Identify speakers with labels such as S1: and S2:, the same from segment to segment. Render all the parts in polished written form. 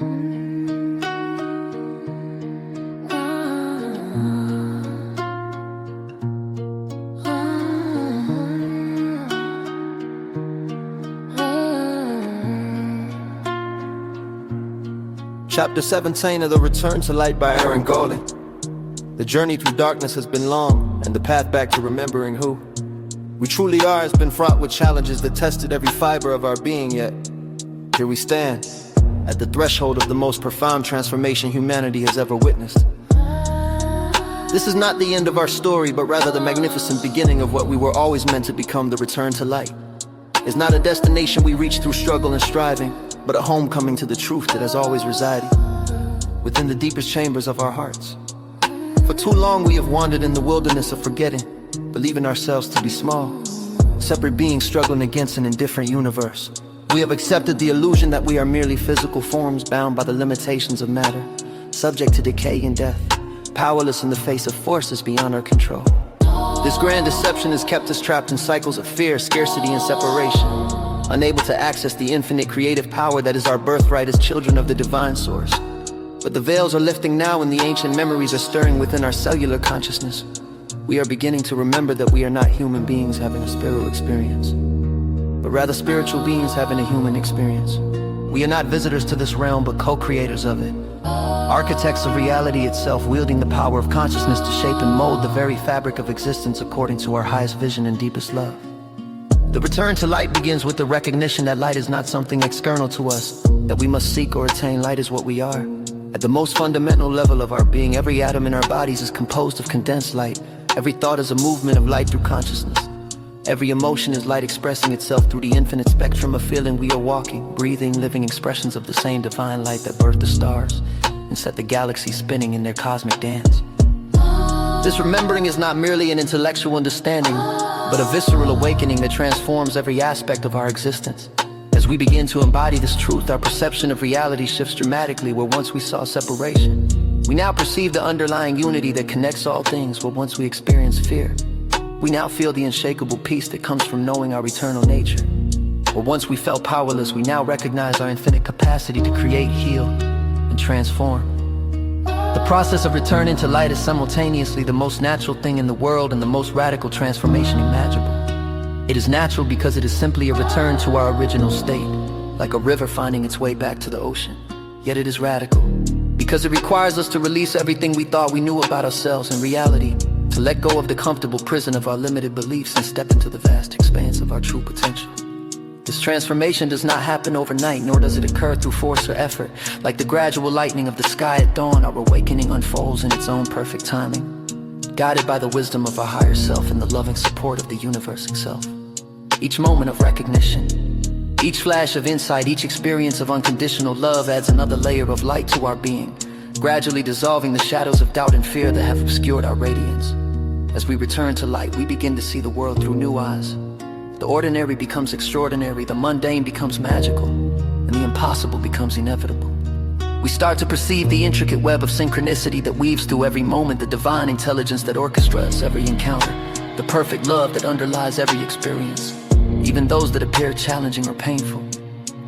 S1: Chapter 17 of The Return to Light by Aaron Golden. The journey through darkness has been long, and the path back to remembering who we truly are has been fraught with challenges that tested every fiber of our being, yet here we stand, at the threshold of the most profound transformation humanity has ever witnessed. This is not the end of our story, but rather the magnificent beginning of what we were always meant to become, the return to light. It's not a destination we reach through struggle and striving, but a homecoming to the truth that has always resided within the deepest chambers of our hearts. For too long we have wandered in the wilderness of forgetting, believing ourselves to be small, separate beings struggling against an indifferent universe. We have accepted the illusion that we are merely physical forms bound by the limitations of matter, subject to decay and death, powerless in the face of forces beyond our control. This grand deception has kept us trapped in cycles of fear, scarcity, and separation, unable to access the infinite creative power that is our birthright as children of the divine source. But the veils are lifting now and the ancient memories are stirring within our cellular consciousness. We are beginning to remember that we are not human beings having a spiritual experience, but rather spiritual beings having a human experience. We are not visitors to this realm, but co-creators of it. Architects of reality itself, wielding the power of consciousness to shape and mold the very fabric of existence according to our highest vision and deepest love. The return to light begins with the recognition that light is not something external to us, that we must seek or attain. Light is what we are. At the most fundamental level of our being, every atom in our bodies is composed of condensed light. Every thought is a movement of light through consciousness. Every emotion is light expressing itself through the infinite spectrum of feeling. We are walking, breathing, living expressions of the same divine light that birthed the stars and set the galaxies spinning in their cosmic dance. This remembering is not merely an intellectual understanding, but a visceral awakening that transforms every aspect of our existence. As we begin to embody this truth, our perception of reality shifts dramatically. Where once we saw separation, we now perceive the underlying unity that connects all things. Where once we experienced fear, we now feel the unshakable peace that comes from knowing our eternal nature. Where once we felt powerless, we now recognize our infinite capacity to create, heal, and transform. The process of returning to light is simultaneously the most natural thing in the world and the most radical transformation imaginable. It is natural because it is simply a return to our original state, like a river finding its way back to the ocean. Yet it is radical because it requires us to release everything we thought we knew about ourselves in reality, to let go of the comfortable prison of our limited beliefs and step into the vast expanse of our true potential. This transformation does not happen overnight, nor does it occur through force or effort. Like the gradual lightening of the sky at dawn, our awakening unfolds in its own perfect timing, guided by the wisdom of our higher self and the loving support of the universe itself. Each moment of recognition, each flash of insight, each experience of unconditional love adds another layer of light to our being, gradually dissolving the shadows of doubt and fear that have obscured our radiance. As we return to light, we begin to see the world through new eyes. The ordinary becomes extraordinary, the mundane becomes magical, and the impossible becomes inevitable. We start to perceive the intricate web of synchronicity that weaves through every moment, the divine intelligence that orchestrates every encounter, the perfect love that underlies every experience, even those that appear challenging or painful.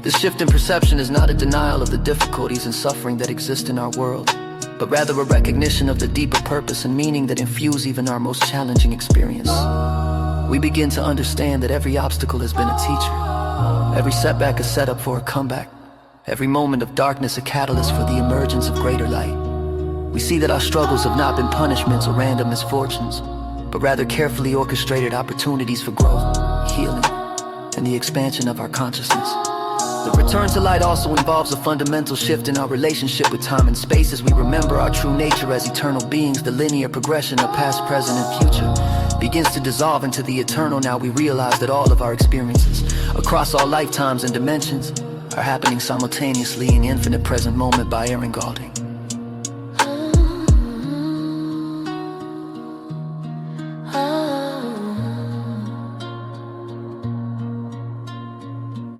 S1: This shift in perception is not a denial of the difficulties and suffering that exist in our world, but rather a recognition of the deeper purpose and meaning that infuse even our most challenging experience. We begin to understand that every obstacle has been a teacher, every setback a setup for a comeback, every moment of darkness a catalyst for the emergence of greater light. We see that our struggles have not been punishments or random misfortunes, but rather carefully orchestrated opportunities for growth, healing, and the expansion of our consciousness. The return to light also involves a fundamental shift in our relationship with time and space. As we remember our true nature as eternal beings, the linear progression of past, present, and future begins to dissolve into the eternal. Now we realize that all of our experiences, across all lifetimes and dimensions, are happening simultaneously in the infinite present moment by Aaron Golden.